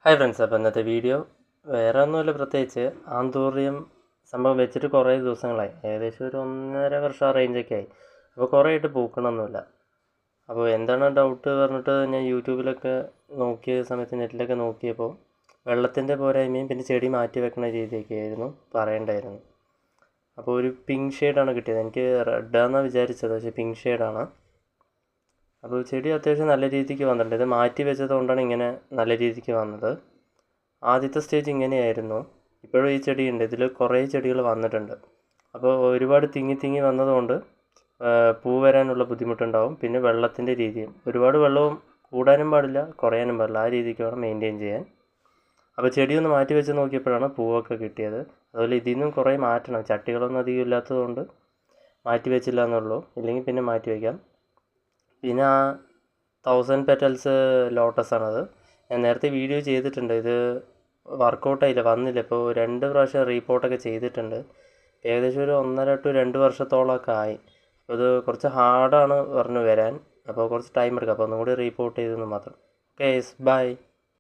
Hi friends, അപ്പോൾ ഇന്നത്തെ video വേറെ ഒന്നുമില്ല, പ്രത്യേകിച്ച് ആന്തൂറിയം സംഭവം വെച്ചിട്ട് കുറേ ദിവസങ്ങളായി, ഏകദേശം ഒരു 1.5 വർഷം ആ റേഞ്ചൊക്കെ ആയി. അപ്പോൾ കുറേ ആയിട്ട് പൂക്കണമൊന്നുമില്ല. അപ്പോൾ എന്താണ് ഡൗട്ട് പറഞ്ഞിട്ട് ഞാൻ യൂട്യൂബിലൊക്കെ നോക്കിയ സമയത്ത്, നെറ്റിലൊക്കെ നോക്കിയപ്പോൾ വെള്ളത്തിൻ്റെ പോരായ്മയും പിന്നെ ചെടി മാറ്റി വെക്കുന്ന രീതിയൊക്കെ ആയിരുന്നു പറയണ്ടായിരുന്നു. അപ്പോൾ ഒരു പിങ്ക് ഷെയ്ഡാണ് കിട്ടിയത്. എനിക്ക് റെഡാണെന്നാണ് വിചാരിച്ചത്, പക്ഷേ പിങ്ക് ഷെയ്ഡാണ്. അപ്പോൾ ചെടി അത്യാവശ്യം നല്ല രീതിക്ക് വന്നിട്ടുണ്ട്. ഇത് മാറ്റി വെച്ചത് കൊണ്ടാണ് ഇങ്ങനെ നല്ല രീതിക്ക് വന്നത്. ആദ്യത്തെ സ്റ്റേജ് ഇങ്ങനെയായിരുന്നു. ഇപ്പോഴും ഈ ചെടിയുണ്ട്, ഇതിൽ കുറേ ചെടികൾ വന്നിട്ടുണ്ട്. അപ്പോൾ ഒരുപാട് തിങ്ങി വന്നതുകൊണ്ട് പൂ വരാനുള്ള ബുദ്ധിമുട്ടുണ്ടാവും. പിന്നെ വെള്ളത്തിൻ്റെ രീതിയും, ഒരുപാട് വെള്ളവും കൂടാനും പാടില്ല, കുറയാനും പാടില്ല, ആ രീതിക്ക് വേണം മെയിൻറ്റെയിൻ ചെയ്യാൻ. അപ്പോൾ ചെടിയൊന്ന് മാറ്റി വെച്ച് നോക്കിയപ്പോഴാണ് പൂവൊക്കെ കിട്ടിയത്. അതുപോലെ ഇതിൽ നിന്നും കുറേ മാറ്റണം, ചട്ടികളൊന്നും അധികം ഇല്ലാത്തതുകൊണ്ട് മാറ്റി വെച്ചില്ല എന്നുള്ളൂ, ഇല്ലെങ്കിൽ പിന്നെ മാറ്റി വയ്ക്കാം. പിന്നെ ആ 1000 പെറ്റൽസ് ലോട്ടസാണത്. ഞാൻ നേരത്തെ വീഡിയോ ചെയ്തിട്ടുണ്ട്. ഇത് വർക്കൗട്ടായില്ല, വന്നില്ല. ഇപ്പോൾ 2 പ്രാവശ്യം റീപോർട്ടൊക്കെ ചെയ്തിട്ടുണ്ട്. ഏകദേശം ഒരു 1.5 to 2 വർഷത്തോളമൊക്കെ ആയി. അപ്പോൾ ഇത് കുറച്ച് ഹാർഡാണ് പറഞ്ഞു വരാൻ, അപ്പോൾ കുറച്ച് ടൈം എടുക്കും. അപ്പോൾ ഒന്നും കൂടി റീപോർട്ട് ചെയ്തെന്ന് മാത്രം. Okay, by.